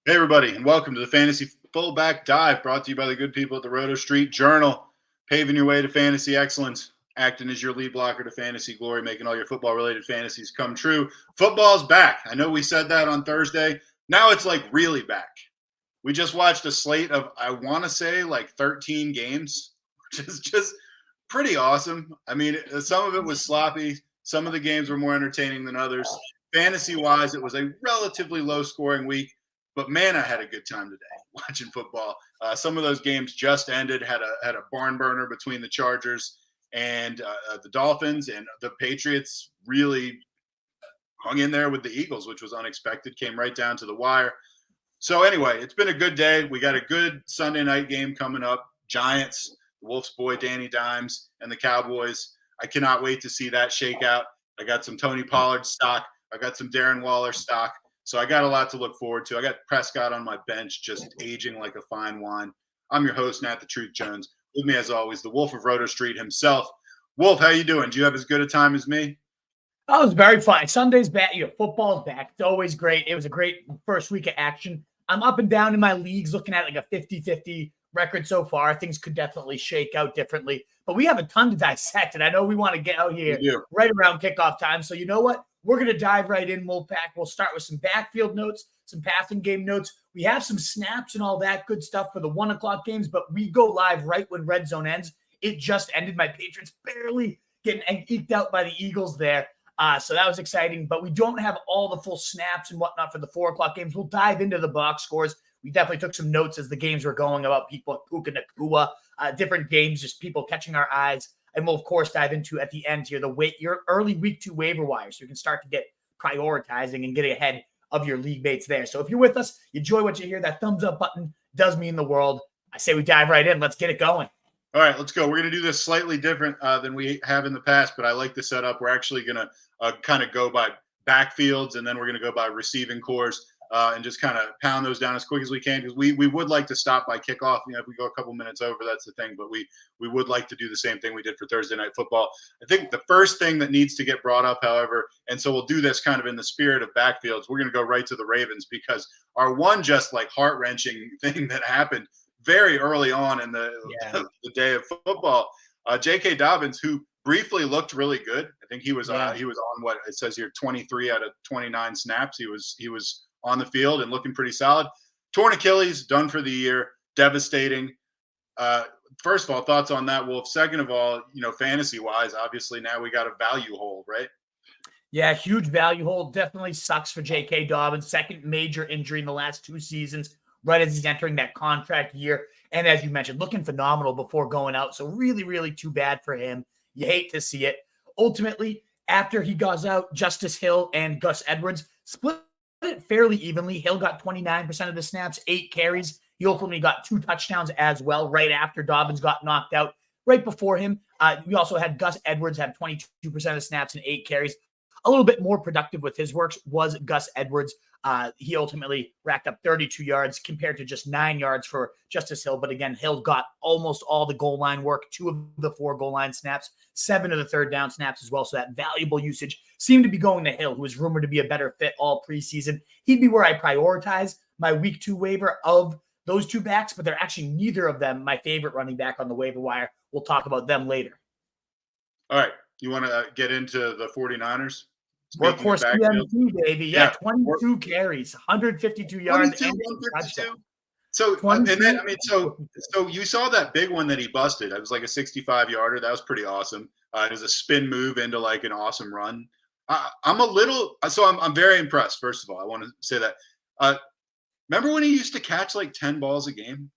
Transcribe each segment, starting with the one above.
Hey, everybody, and welcome to the Fantasy Fullback Dive, brought to you by the good people at the Roto Street Journal, paving your way to fantasy excellence, acting as your lead blocker to fantasy glory, making all your football-related fantasies come true. Football's back. I know we said that on Thursday. Now it's like really back. We just watched a slate of, I want to say, like 13 games, which is just pretty awesome. I mean, some of it was sloppy. Some of the games were more entertaining than others. Fantasy-wise, it was a relatively low-scoring week. But man, I had a good time today watching football. Some of those games just ended. Had a barn burner between the Chargers and the Dolphins, and the Patriots really hung in there with the Eagles, which was unexpected. Came right down to the wire. So anyway, it's been a good day. We got a good Sunday night game coming up. Giants, the Wolves' boy Danny Dimes, and the Cowboys. I cannot wait to see that shake out. I got some Tony Pollard stock. I got some Darren Waller stock. So I got a lot to look forward to. I got Prescott on my bench, just aging like a fine wine. I'm your host, Nat the Truth Jones. With me, as always, the Wolf of Roto Street himself. Wolf, how you doing? Do you have as good a time as me? Oh, it was very fun. Sunday's back. Football's back. It's always great. It was a great first week of action. I'm up and down in my leagues, looking at like a 50-50 record so far. Things could definitely shake out differently. But we have a ton to dissect, and I know we want to get out here right around kickoff time. So you know what? We're going to dive right in, Wolfpack. We'll start with some backfield notes, some passing game notes. We have some snaps and all that good stuff for the 1 o'clock games, but we go live right when red zone ends. It just ended. My Patriots barely getting eked out by the Eagles there. So that was exciting, but we don't have all the full snaps and whatnot for the 4 o'clock games. We'll dive into the box scores. We definitely took some notes as the games were going about people at Puka Nakua, different games, just people catching our eyes. And we'll, of course, dive into at the end here your early week 2 waiver wire, so you can start to get prioritizing and getting ahead of your league mates there. So if you're with us, you enjoy what you hear, that thumbs up button does mean the world. I say we dive right in. Let's get it going. All right, let's go. We're going to do this slightly different than we have in the past, but I like the setup. We're actually going to kind of go by backfields, and then we're going to go by receiving cores. And just kind of pound those down as quick as we can, because we would like to stop by kickoff. If we go a couple minutes over, that's the thing. But we would like to do the same thing we did for Thursday Night Football. I think the first thing that needs to get brought up, however, and so we'll do this kind of in the spirit of backfields, we're going to go right to the Ravens, because our one just like heart-wrenching thing that happened very early on in the day of football, J.K. Dobbins, who briefly looked really good. I think he was on what it says here, 23 out of 29 snaps. He was on the field and looking pretty solid. Torn Achilles, done for the year, devastating. First of all, thoughts on that, Wolf? Second of all, fantasy-wise, obviously now we got a value hole, right? Yeah, huge value hole. Definitely sucks for J.K. Dobbins. Second major injury in the last 2 seasons, right as he's entering that contract year. And as you mentioned, looking phenomenal before going out. So really, really too bad for him. You hate to see it. Ultimately, after he goes out, Justice Hill and Gus Edwards split it fairly evenly. Hill got 29% of the snaps, 8 carries. He ultimately got 2 touchdowns as well right after Dobbins got knocked out. Right before him, we also had Gus Edwards have 22% of the snaps and 8 carries. A little bit more productive with his works was Gus Edwards. He ultimately racked up 32 yards compared to just 9 yards for Justice Hill. But again, Hill got almost all the goal line work, 2 of the 4 goal line snaps, 7 of the third down snaps as well. So that valuable usage seemed to be going to Hill, who was rumored to be a better fit all preseason. He'd be where I prioritize my week 2 waiver of those 2 backs, but they're actually neither of them my favorite running back on the waiver wire. We'll talk about them later. All right. You want to get into the 49ers? Workhorse PMT, baby. Yeah, 22 carries, 152 yards. 152. So, and then, so you saw that big one that he busted. It was like a 65-yarder. That was pretty awesome. It was a spin move into like an awesome run. I'm very impressed. First of all, I want to say that. Remember when he used to catch like 10 balls a game?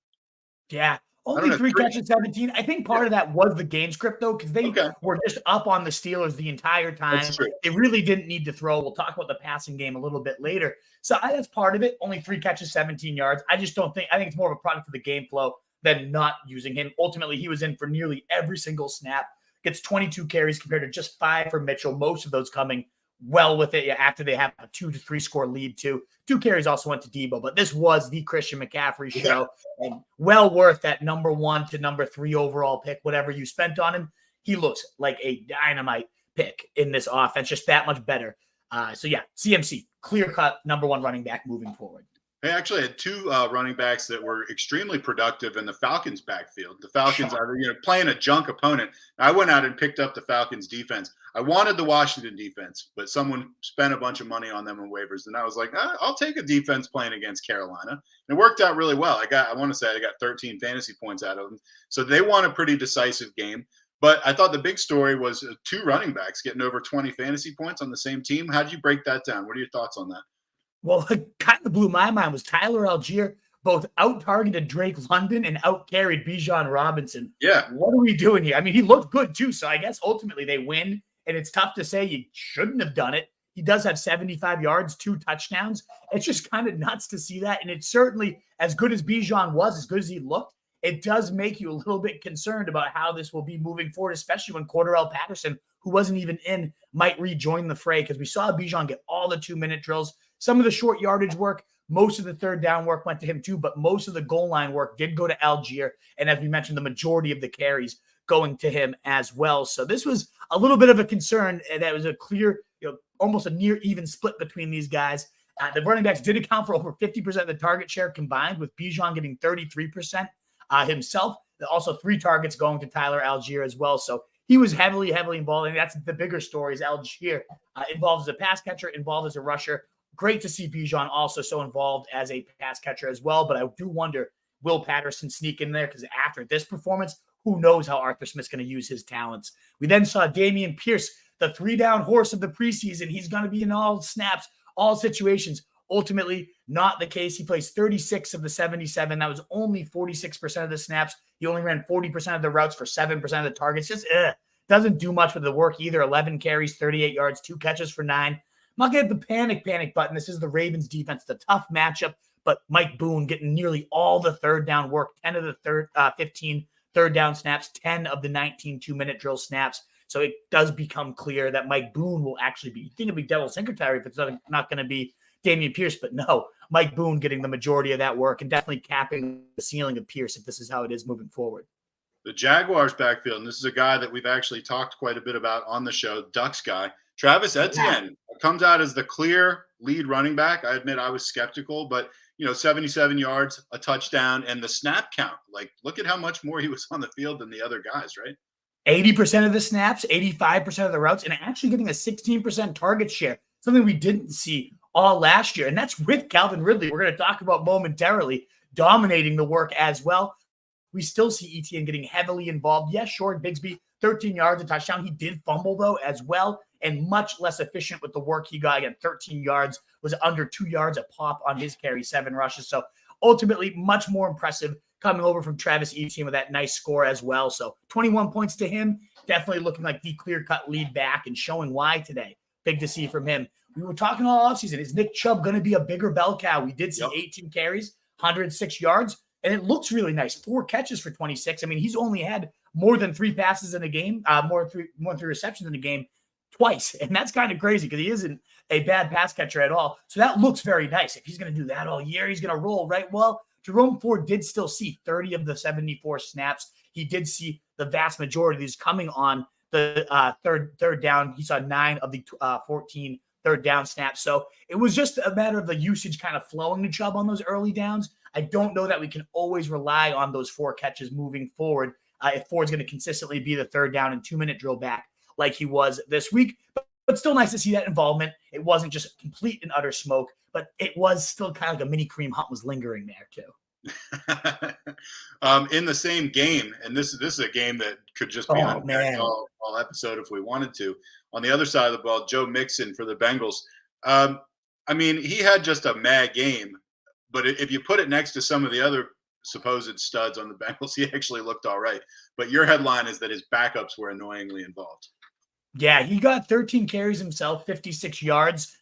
Yeah. Only 3 catches, 17. I think part of that was the game script, though, because they were just up on the Steelers the entire time. They really didn't need to throw. We'll talk about the passing game a little bit later. So that's part of it. Only 3 catches, 17 yards. I think it's more of a product of the game flow than not using him. Ultimately, he was in for nearly every single snap. Gets 22 carries compared to just 5 for Mitchell. Most of those coming well with it after they have a 2-3 score lead too. 2 carries also went to Deebo, but this was the Christian McCaffrey show, and well worth that number 1 to number 3 overall pick, whatever you spent on him. He looks like a dynamite pick in this offense, just that much better. So yeah, CMC, clear-cut number 1 running back moving forward. They actually had two running backs that were extremely productive in the Falcons' backfield. The Falcons are, playing a junk opponent. I went out and picked up the Falcons' defense. I wanted the Washington defense, but someone spent a bunch of money on them in waivers, and I was like, I'll take a defense playing against Carolina. And it worked out really well. I want to say I got 13 fantasy points out of them, so they won a pretty decisive game. But I thought the big story was two running backs getting over 20 fantasy points on the same team. How did you break that down? What are your thoughts on that? Well, it kind of blew my mind was Tyler Algier both out-targeted Drake London and out-carried Bijan Robinson. Yeah. What are we doing here? I mean, he looked good too, so I guess ultimately they win, and it's tough to say you shouldn't have done it. He does have 75 yards, 2 touchdowns. It's just kind of nuts to see that, and it's certainly, as good as Bijan was, as good as he looked, it does make you a little bit concerned about how this will be moving forward, especially when Cordarrelle Patterson, who wasn't even in, might rejoin the fray, because we saw Bijan get all the 2-minute drills. Some of the short yardage work, most of the third down work went to him too, but most of the goal line work did go to Algier. And as we mentioned, the majority of the carries going to him as well. So this was a little bit of a concern, and that was a clear, almost a near even split between these guys. The running backs did account for over 50% of the target share combined, with Bijan getting 33% himself. Also 3 targets going to Tyler Algier as well. So he was heavily involved. And that's the bigger story is Algier involved as a pass catcher, involved as a rusher. Great to see Bijan also so involved as a pass catcher as well. But I do wonder, will Patterson sneak in there? Because after this performance, who knows how Arthur Smith's going to use his talents. We then saw Dameon Pierce, the 3-down horse of the preseason. He's going to be in all snaps, all situations. Ultimately, not the case. He plays 36 of the 77. That was only 46% of the snaps. He only ran 40% of the routes for 7% of the targets. Just doesn't do much with the work either. 11 carries, 38 yards, 2 catches for 9. I'm not going to hit the panic button. This is the Ravens defense. It's a tough matchup, but Mike Boone getting nearly all the third down work, 10 of the 15 third down snaps, 10 of the 19 2-minute drill snaps. So it does become clear that Mike Boone will actually be, you think it'll be Devil Singletary if it's not going to be Dameon Pierce, but no, Mike Boone getting the majority of that work and definitely capping the ceiling of Pierce if this is how it is moving forward. The Jaguars backfield, and this is a guy that we've actually talked quite a bit about on the show, Ducks guy. Travis Etienne comes out as the clear lead running back. I admit I was skeptical, but 77 yards, a touchdown, and the snap count. Like, look at how much more he was on the field than the other guys, right? 80% of the snaps, 85% of the routes, and actually getting a 16% target share, something we didn't see all last year. And that's with Calvin Ridley, we're going to talk about momentarily, dominating the work as well. We still see Etienne getting heavily involved. Yes, Short Bigsby, 13 yards, a touchdown. He did fumble, though, as well, and much less efficient with the work he got. Again, 13 yards, was under 2 yards a pop on his carry, 7 rushes. So ultimately, much more impressive coming over from Travis Etienne with that nice score as well. So 21 points to him, definitely looking like the clear-cut lead back and showing why today. Big to see from him. We were talking all offseason. Is Nick Chubb going to be a bigger bell cow? We did see 18 carries, 106 yards, and it looks really nice. 4 catches for 26. I mean, he's only had more than 3 passes in a game, more than 3 receptions in a game twice. And that's kind of crazy because he isn't a bad pass catcher at all. So that looks very nice. If he's going to do that all year, he's going to roll, right? Well, Jerome Ford did still see 30 of the 74 snaps. He did see the vast majority of these coming on the third down. He saw 9 of the 14 third down snaps. So it was just a matter of the usage kind of flowing to Chubb on those early downs. I don't know that we can always rely on those 4 catches moving forward if Ford's going to consistently be the third down and 2-minute drill back like he was this week. But still nice to see that involvement. It wasn't just complete and utter smoke, but it was still kind of like a mini Kareem Hunt was lingering there too. In the same game, and this is a game that could just be on all episode if we wanted to. On the other side of the ball, Joe Mixon for the Bengals. I mean, he had just a mad game, but if you put it next to some of the other supposed studs on the Bengals, he actually looked all right. But your headline is that his backups were annoyingly involved. Yeah, he got 13 carries himself, 56 yards,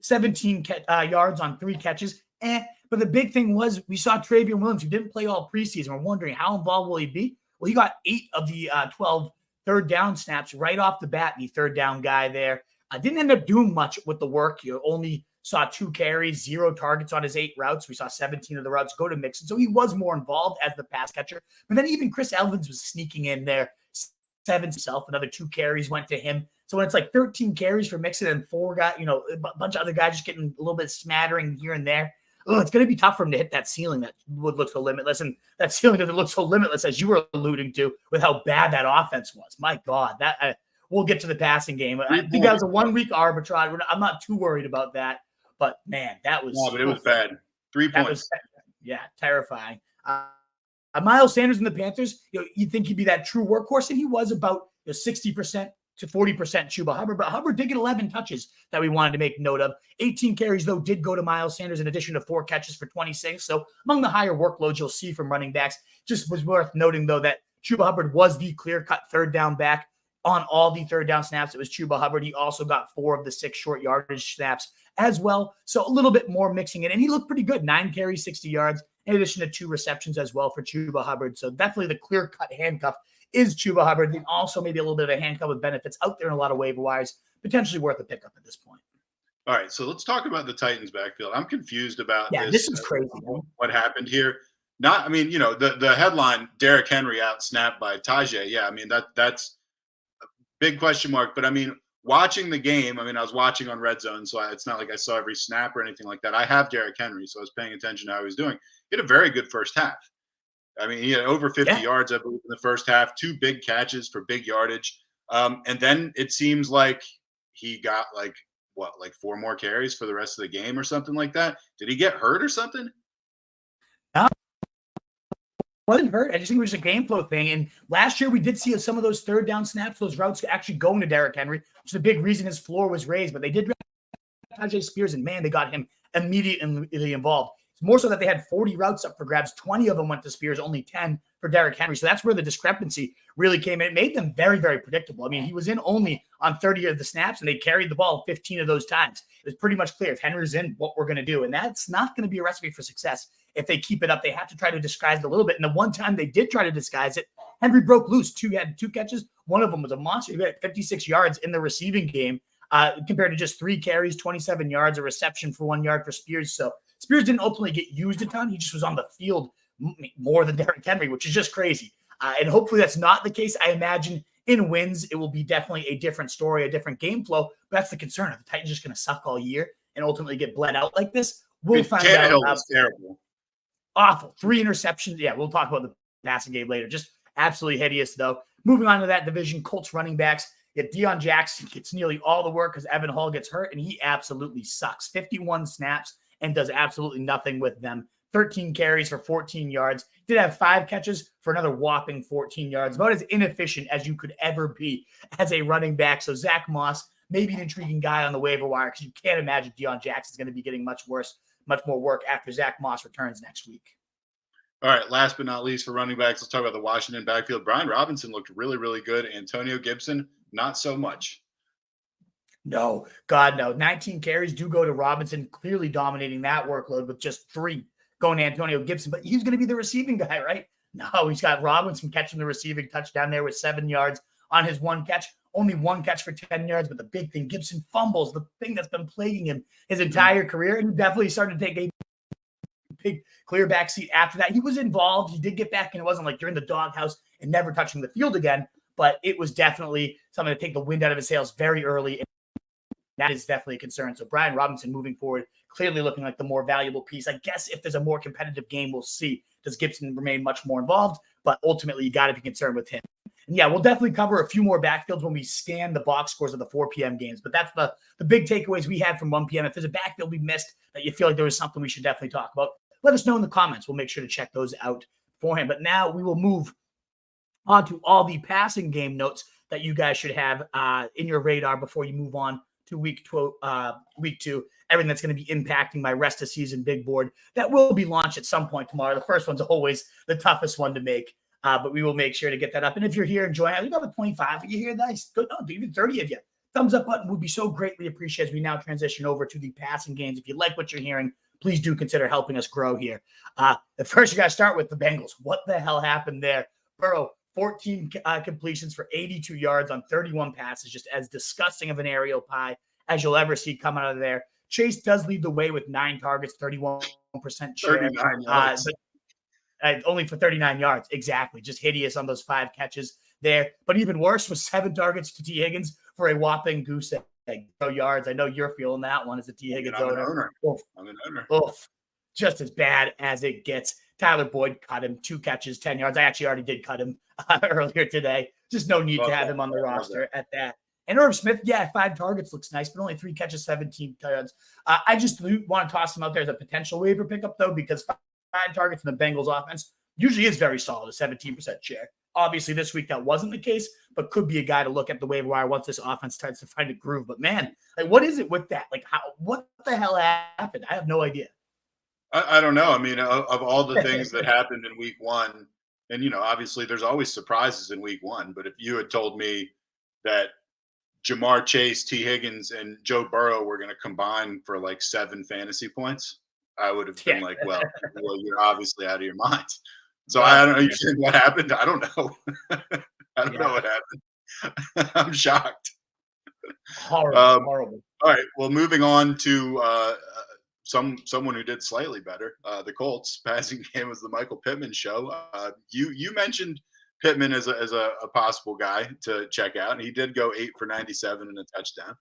17 yards on 3 catches. But the big thing was we saw Travion Williams, who didn't play all preseason. We're wondering how involved will he be? Well, he got 8 of the 12 third down snaps right off the bat, the third down guy there. Didn't end up doing much with the work. You only saw 2 carries, 0 targets on his 8 routes. We saw 17 of the routes go to Mixon. So he was more involved as the pass catcher. But then even Chris Evans was sneaking in there. 7 himself, another 2 carries went to him. So when it's like 13 carries for Mixon and 4 guys, a bunch of other guys just getting a little bit smattering here and there, it's going to be tough for him to hit that ceiling that would look so limitless. And that ceiling doesn't look so limitless, as you were alluding to, with how bad that offense was. My God, we'll get to the passing game. I think that was a 1 week arbitrage. I'm not too worried about that. But, man, that was – no, but it was bad. 3 points. Terrifying. Miles Sanders and the Panthers, you'd think he'd be that true workhorse, and he was about 60% to 40% Chuba Hubbard. But Hubbard did get 11 touches that we wanted to make note of. 18 carries, though, did go to Miles Sanders in addition to 4 catches for 26. So among the higher workloads you'll see from running backs, just was worth noting, though, that Chuba Hubbard was the clear-cut third down back on all the third down snaps. It was Chuba Hubbard. He also got 4 of the 6 short yardage snaps as well. So a little bit more mixing it. And he looked pretty good. 9 carries, 60 yards, in addition to 2 receptions as well for Chuba Hubbard. So definitely the clear-cut handcuff is Chuba Hubbard. And also maybe a little bit of a handcuff with benefits out there in a lot of waiver wires. Potentially worth a pickup at this point. All right, so let's talk about the Titans backfield. I'm confused about this is crazy. What happened here? The headline, Derrick Henry out snapped by Tajay. Yeah, I mean, that's a big question mark. But, I mean, watching the game, I was watching on Red Zone, so it's not like I saw every snap or anything like that. I have Derrick Henry, so I was paying attention to how he was doing. He had a very good first half. I mean, he had over 50 yards, I believe, in the first half, 2 big catches for big yardage. And then it seems like he got, 4 more carries for the rest of the game or something like that? Did he get hurt or something? No. Wasn't hurt. I just think it was a game flow thing. And last year we did see some of those third down snaps, those routes actually going to Derrick Henry, which is a big reason his floor was raised. But they did Tajay Spears, and man, they got him immediately involved. It's more so that they had 40 routes up for grabs. 20 of them went to Spears, only 10 for Derrick Henry. So that's where the discrepancy really came in. It made them very, very predictable. I mean, he was in only on 30 of the snaps, and they carried the ball 15 of those times. It was pretty much clear if Henry's in, what we're going to do. And that's not going to be a recipe for success. If they keep it up, they have to try to disguise it a little bit. And the one time they did try to disguise it, Henry broke loose. He had 2 catches. One of them was a monster. He had 56 yards in the receiving game compared to just 3 carries, 27 yards, a reception for 1 yard for Spears. So Spears didn't ultimately get used a ton. He just was on the field more than Derrick Henry, which is just crazy. And hopefully that's not the case. I imagine in wins, it will be definitely a different story, a different game flow. But that's the concern. Are the Titans just going to suck all year and ultimately get bled out like this? We'll find out. Tannehill was terrible. Awful. 3 interceptions. Yeah, we'll talk about the passing game later. Just absolutely hideous, though. Moving on to that division, Colts running backs. Deion Jackson gets nearly all the work because Evan Hall gets hurt, and he absolutely sucks. 51 snaps and does absolutely nothing with them. 13 carries for 14 yards. Did have 5 catches for another whopping 14 yards. About as inefficient as you could ever be as a running back. So Zach Moss, maybe an intriguing guy on the waiver wire because you can't imagine Deion Jackson's going to be getting much more work after Zach Moss returns next week. All right, last but not least for running backs, let's talk about the Washington backfield. Brian Robinson looked really, really good. Antonio Gibson, not so much. No, God, no. 19 carries do go to Robinson, clearly dominating that workload with just 3 going to Antonio Gibson. But he's going to be the receiving guy, right? No, he's got Robinson catching the receiving touchdown there with 7 yards on his 1 catch. Only 1 catch for 10 yards, but the big thing, Gibson fumbles, the thing that's been plaguing him his entire career, and he definitely started to take a big clear backseat after that. He was involved. He did get back, and it wasn't like you're in the doghouse and never touching the field again, but it was definitely something to take the wind out of his sails very early, and that is definitely a concern. So Brian Robinson moving forward, clearly looking like the more valuable piece. I guess if there's a more competitive game, we'll see. Does Gibson remain much more involved? But ultimately, you got to be concerned with him. And yeah, we'll definitely cover a few more backfields when we scan the box scores of the 4 p.m. games. But that's the big takeaways we had from 1 p.m. If there's a backfield we missed that you feel like there was something we should definitely talk about, let us know in the comments. We'll make sure to check those out for him. But now we will move on to all the passing game notes that you guys should have in your radar before you move on to week 2. Everything that's going to be impacting my rest of season big board that will be launched at some point tomorrow. The first one's always the toughest one to make. But we will make sure to get that up. And if you're here enjoying it, you got a 25 of you here, nice. Good, no, even 30 of you. Thumbs up button would be so greatly appreciated as we now transition over to the passing games. If you like what you're hearing, please do consider helping us grow here. The first, you got to start with the Bengals. What the hell happened there? Burrow, 14 completions for 82 yards on 31 passes, just as disgusting of an aerial pie as you'll ever see come out of there. Chase does lead the way with 9 targets, 31% share. 39 yards. Only for 39 yards. Exactly. Just hideous on those 5 catches there. But even worse was 7 targets to T. Higgins for a whopping goose egg. No yards. I know you're feeling that one as a T. Higgins owner. I'm an owner. Oof. just as bad as it gets. Tyler Boyd cut him, 2 catches, 10 yards. I actually already did cut him earlier today. Just no need to have him on the roster at that. And Irv Smith, 5 targets looks nice, but only 3 catches, 17 yards. I just want to toss him out there as a potential waiver pickup, though, because 5 targets in the Bengals offense usually is very solid, a 17% share. Obviously, this week that wasn't the case, but could be a guy to look at the waiver wire once this offense starts to find a groove. But man, like, what is it with that? Like, what the hell happened? I have no idea. I don't know. I mean, of all the things that happened in week 1, and, obviously there's always surprises in week 1, but if you had told me that Jamar Chase, T. Higgins, and Joe Burrow were going to combine for like 7 fantasy points, I would have been like, well, you're obviously out of your mind. So I don't know. You said what happened? I don't know. I don't know what happened. I'm shocked. Horrible. All right. Well, moving on to someone who did slightly better. The Colts passing game was the Michael Pittman show. You mentioned Pittman as a possible guy to check out, and he did go 8 for 97 and a touchdown.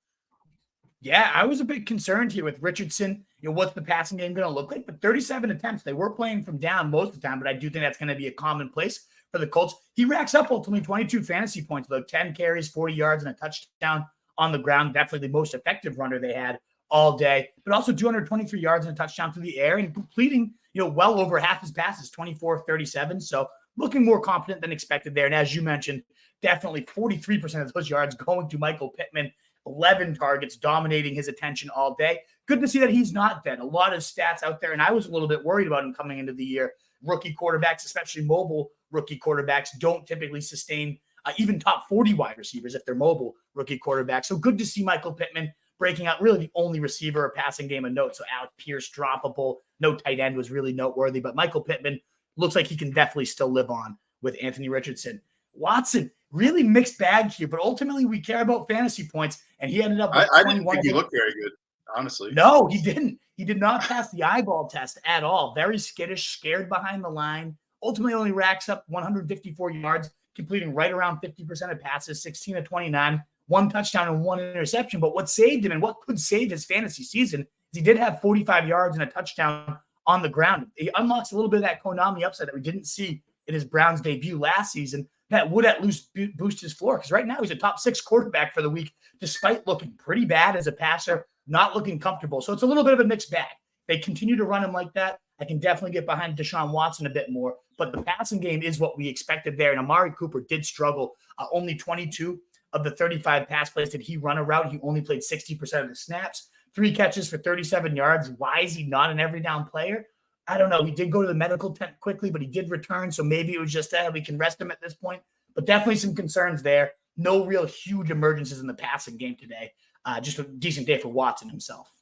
Yeah, I was a bit concerned here with Richardson. What's the passing game going to look like? But 37 attempts. They were playing from down most of the time, but I do think that's going to be a commonplace for the Colts. He racks up ultimately 22 fantasy points, though, 10 carries, 40 yards, and a touchdown on the ground. Definitely the most effective runner they had all day, but also 223 yards and a touchdown through the air and completing, well over half his passes, 24 of 37. So looking more confident than expected there. And as you mentioned, definitely 43% of those yards going to Michael Pittman. 11 targets, dominating his attention all day. Good to see that he's not dead. A lot of stats out there, and I was a little bit worried about him coming into the year. Rookie quarterbacks, especially mobile rookie quarterbacks, don't typically sustain even top 40 wide receivers if they're mobile rookie quarterbacks. So good to see Michael Pittman breaking out, really the only receiver or passing game of note. So Alec Pierce, droppable. No tight end was really noteworthy, but Michael Pittman looks like he can definitely still live on with Anthony Richardson. Watson, really mixed bag here, but ultimately we care about fantasy points, and he ended up with I didn't think he looked very good, honestly. No, he didn't. He did not pass the eyeball test at all. Very skittish, scared behind the line. Ultimately only racks up 154 yards, completing right around 50% of passes, 16 of 29, 1 touchdown and 1 interception. But what saved him and what could save his fantasy season is he did have 45 yards and a touchdown on the ground. He unlocks a little bit of that Konami upside that we didn't see in his Browns debut last season. That would at least boost his floor, because right now he's a top 6 quarterback for the week, despite looking pretty bad as a passer, not looking comfortable. So it's a little bit of a mixed bag. They continue to run him like that. I can definitely get behind Deshaun Watson a bit more, but the passing game is what we expected there. And Amari Cooper did struggle. Only 22 of the 35 pass plays did he run a route. He only played 60% of the snaps, 3 catches for 37 yards. Why is he not an every down player? I don't know. He did go to the medical tent quickly, but he did return. So maybe it was just we can rest him at this point. But definitely some concerns there. No real huge emergences in the passing game today. Just a decent day for Watson himself.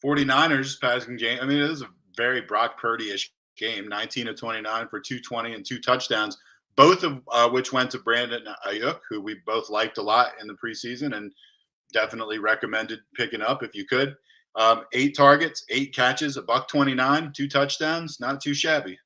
49ers passing game. I mean, it was a very Brock Purdy-ish game. 19 of 29 for 220 and 2 touchdowns, both of which went to Brandon Ayuk, who we both liked a lot in the preseason and definitely recommended picking up if you could. 8 targets, 8 catches, $129, 2 touchdowns. Not too shabby.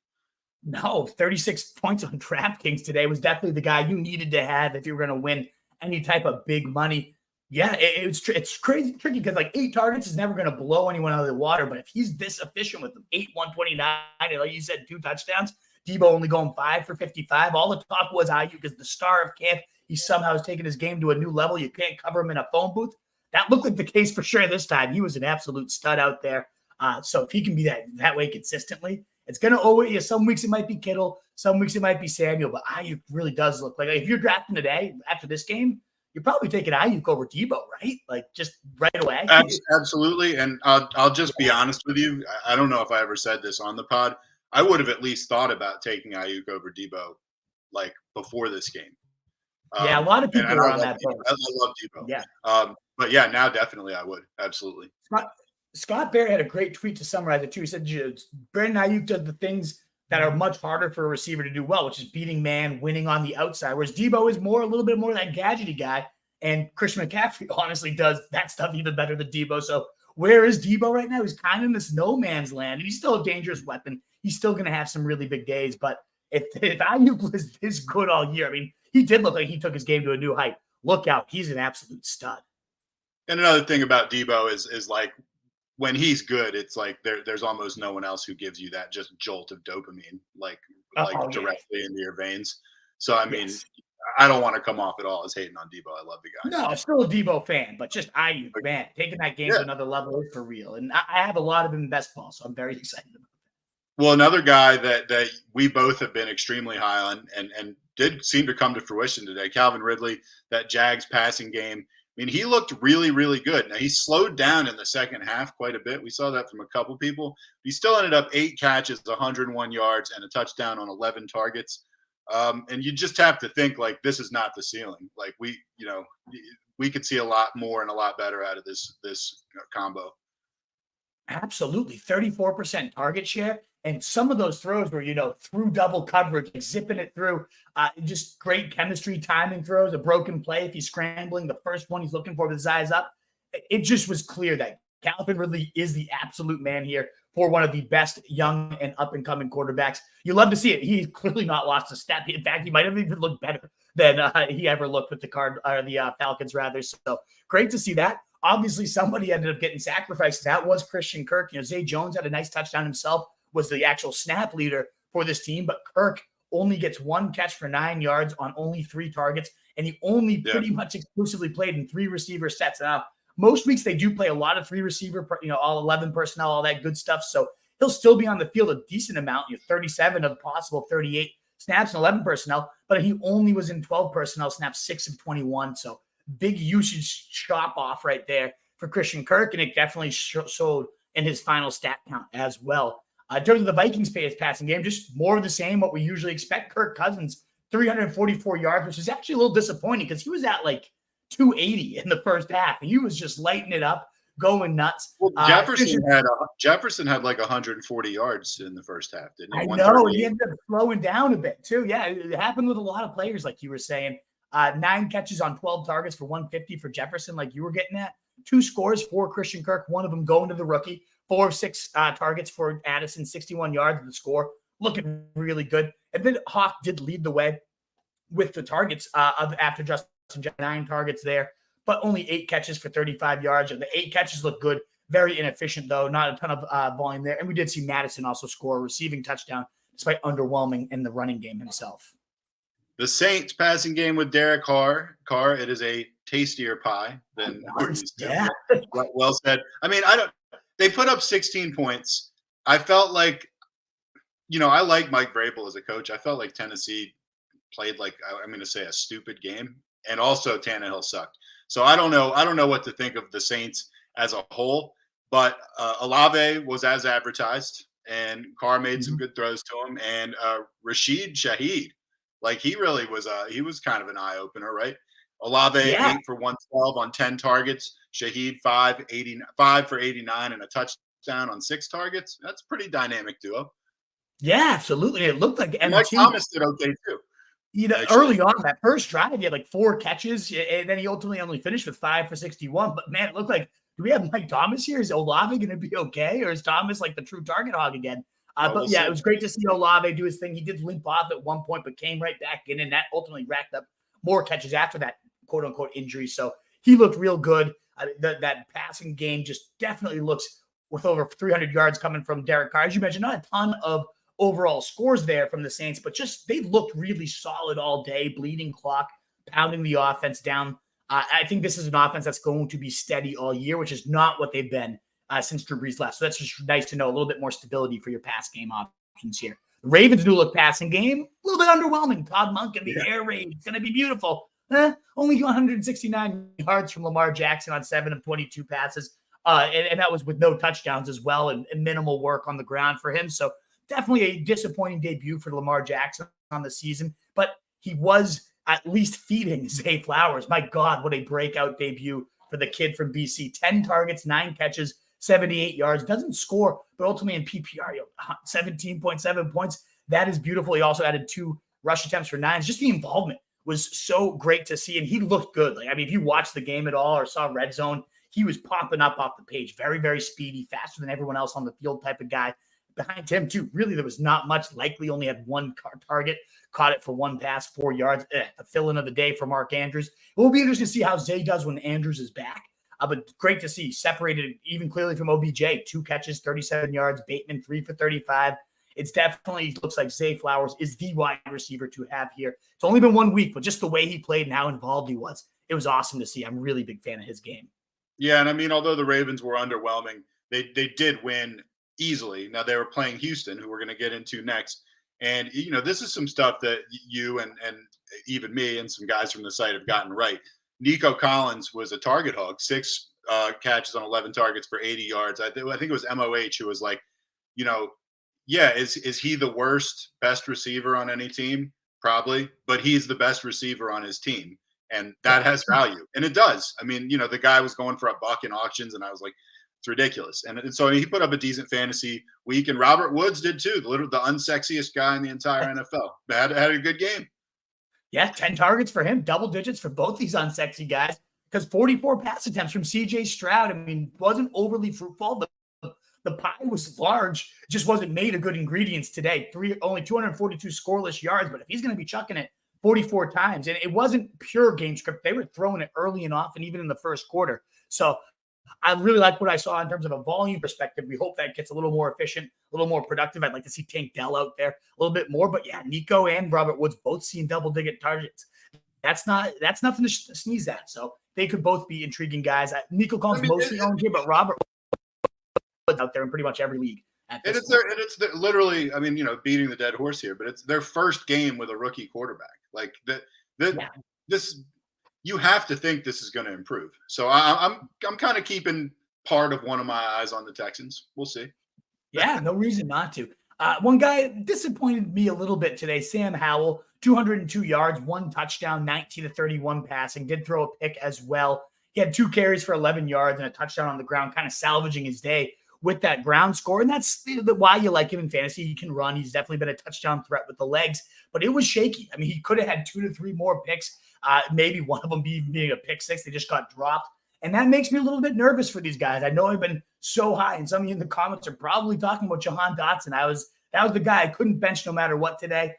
No, 36 points on DraftKings today was definitely the guy you needed to have if you were going to win any type of big money. Yeah, it's crazy tricky because like 8 targets is never going to blow anyone out of the water. But if he's this efficient with them, 8, 129, and like you said, 2 touchdowns, Deebo only going 5 for 55. All the talk was Ayuk is the star of camp. He somehow has taken his game to a new level. You can't cover him in a phone booth. That looked like the case for sure this time. He was an absolute stud out there. So if he can be that way consistently, it's going to owe you. Some weeks it might be Kittle. Some weeks it might be Samuel. But Ayuk really does look like if you're drafting today after this game, you're probably taking Ayuk over Deebo, right? Like just right away. Absolutely. And I'll just be honest with you. I don't know if I ever said this on the pod. I would have at least thought about taking Ayuk over Deebo like before this game. Yeah, a lot of people are on that boat. I love Deebo. Yeah. But yeah, now definitely I would. Absolutely. Scott Barrett had a great tweet to summarize it too. He said, Brandon Ayuk does the things that are much harder for a receiver to do well, which is beating man, winning on the outside, whereas Deebo is a little bit more that gadgety guy. And Christian McCaffrey honestly does that stuff even better than Deebo. So where is Deebo right now? He's kind of in this no man's land, and he's still a dangerous weapon. He's still going to have some really big days. But if Ayuk was this good all year, I mean, he did look like he took his game to a new height. Look out. He's an absolute stud. And another thing about Deebo is like when he's good, it's like there's almost no one else who gives you that just jolt of dopamine, like Oh, yeah. directly into your veins. So I mean, Yes. I don't want to come off at all as hating on Deebo. I love the guy. No, still a Deebo fan, but just Ayuk, man, taking that game to Yeah. another level is for real. And I have a lot of him in best ball, so I'm very excited about it. Well, another guy that we both have been extremely high on and did seem to come to fruition today, Calvin Ridley, that Jags passing game. I mean, he looked really, really good. Now, he slowed down in the second half quite a bit. We saw that from a couple people. He still ended up 8 catches, 101 yards, and a touchdown on 11 targets. And you just have to think, like, this is not the ceiling. Like, we could see a lot more and a lot better out of this combo. Absolutely. 34% target share. And some of those throws were, through double coverage, like zipping it through, just great chemistry, timing throws, a broken play. If he's scrambling, the first one he's looking for with his eyes up, it just was clear that Calvin Ridley is the absolute man here for one of the best young and up-and-coming quarterbacks. You love to see it. He's clearly not lost a step. In fact, he might have even looked better than he ever looked with the Falcons, rather. So great to see that. Obviously, somebody ended up getting sacrificed. That was Christian Kirk. Zay Jones had a nice touchdown himself, was the actual snap leader for this team, but Kirk only gets 1 catch for 9 yards on only 3 targets, and he only pretty much exclusively played in 3 receiver sets. Now, most weeks they do play a lot of 3 receiver, all 11 personnel, all that good stuff. So he'll still be on the field a decent amount, 37 of possible 38 snaps and 11 personnel, but he only was in 12 personnel snaps, 6 of 21. So big usage chop off right there for Christian Kirk, and it definitely showed in his final stat count as well. In terms of the Vikings passing game, just more of the same, what we usually expect. Kirk Cousins, 344 yards, which is actually a little disappointing because he was at like 280 in the first half. He was just lighting it up, going nuts. Well, Jefferson had like 140 yards in the first half, didn't he? I know. He ended up slowing down a bit too. Yeah, it happened with a lot of players, like you were saying. 9 catches on 12 targets for 150 for Jefferson, like you were getting at. 2 scores for Christian Kirk, one of them going to the rookie. 4 of 6 targets for Addison, 61 yards of the score, looking really good. And then Hawk did lead the way with the targets after Justin, 9 targets there, but only 8 catches for 35 yards. And the 8 catches look good, very inefficient though, not a ton of volume there. And we did see Madison also score a receiving touchdown, despite underwhelming in the running game himself. The Saints passing game with Derek Carr. It is a tastier pie than yeah. Well said. I mean, they put up 16 points. I felt like, I like Mike Vrabel as a coach. I felt like Tennessee played like, I'm going to say, a stupid game. And also Tannehill sucked. So I don't know what to think of the Saints as a whole. But Olave was as advertised, and Carr made some good throws to him. And Rashid Shaheed, like he really was he was kind of an eye-opener, right? Olave 8 for 112 on 10 targets. Shaheed 5 for 89 and a touchdown on 6 targets. That's a pretty dynamic duo. Yeah, absolutely. It looked like Mike Thomas did okay too. Early on that first drive, he had like 4 catches, and then he ultimately only finished with 5 for 61. But man, it looked like, do we have Mike Thomas here? Is Olave going to be okay, or is Thomas like the true target hog again? But yeah, it was great to see Olave do his thing. He did limp off at one point, but came right back in, and that ultimately racked up more catches after that quote unquote injury. So he looked real good. That passing game just definitely looks with over 300 yards coming from Derek Carr. As you mentioned, not a ton of overall scores there from the Saints, but just they looked really solid all day, bleeding clock, pounding the offense down. I think this is an offense that's going to be steady all year, which is not what they've been since Drew Brees left. So that's just nice to know, a little bit more stability for your pass game options here. The Ravens new look passing game, a little bit underwhelming. Todd Monk and the air raid, it's going to be beautiful. Only 169 yards from Lamar Jackson on 7 of 22 passes. And that was with no touchdowns as well, and minimal work on the ground for him. So definitely a disappointing debut for Lamar Jackson on the season, but he was at least feeding Zay Flowers. My God, what a breakout debut for the kid from BC. 10 targets, 9 catches, 78 yards. Doesn't score, but ultimately in PPR, 17.7 points. That is beautiful. He also added 2 rush attempts for 9s. Just the involvement was so great to see, and he looked good. Like, I mean, if you watched the game at all or saw Red Zone, he was popping up off the page. Very, very speedy, faster than everyone else on the field type of guy. Behind him, too, really, there was not much. Likely only had 1 target, caught it for 1 pass, 4 yards. The fill-in of the day for Mark Andrews. It will be interesting to see how Zay does when Andrews is back. But great to see separated even clearly from OBJ. 2 catches, 37 yards. Bateman 3 for 35. It's definitely looks like Zay Flowers is the wide receiver to have here. It's only been 1 week, but just the way he played and how involved he was, it was awesome to see. I'm a really big fan of his game. Yeah, and I mean, although the Ravens were underwhelming, they did win easily. Now they were playing Houston, who we're going to get into next. And, this is some stuff that you and even me and some guys from the site have gotten right. Nico Collins was a target hog, 6 catches on 11 targets for 80 yards. I think it was MOH who was like, yeah, is he the best receiver on any team? Probably, but he's the best receiver on his team. And that has value. And it does. I mean, the guy was going for $1 in auctions, and I was like, it's ridiculous. And so he put up a decent fantasy week, and Robert Woods did too, the unsexiest guy in the entire NFL. Had a good game. Yeah, 10 targets for him, double digits for both these unsexy guys, because 44 pass attempts from C.J. Stroud. I mean, wasn't overly fruitful. The pie was large, just wasn't made of good ingredients today. Only 242 scoreless yards, but if he's going to be chucking it 44 times, and it wasn't pure game script, they were throwing it early and often, even in the first quarter. So I really like what I saw in terms of a volume perspective. We hope that gets a little more efficient, a little more productive. I'd like to see Tank Dell out there a little bit more. But yeah, Nico and Robert Woods both seeing double-digit targets. That's nothing to sneeze at. So they could both be intriguing guys. Nico Collins mostly owned here, but Robert Woods out there in pretty much every league. Literally, I mean, beating the dead horse here, but it's their first game with a rookie quarterback. Like this. You have to think this is going to improve. So I'm kind of keeping part of one of my eyes on the Texans. We'll see. Yeah, no reason not to. One guy disappointed me a little bit today, Sam Howell, 202 yards, 1 touchdown, 19 to 31 passing, did throw a pick as well. He had 2 carries for 11 yards and a touchdown on the ground, kind of salvaging his day with that ground score. And that's why you like him in fantasy. He can run. He's definitely been a touchdown threat with the legs, but it was shaky. I mean, he could have had 2 to 3 more picks. Maybe one of them being a pick 6. They just got dropped. And that makes me a little bit nervous for these guys. I know I've been so high, and some of you in the comments are probably talking about Jahan Dotson. That was the guy I couldn't bench no matter what today.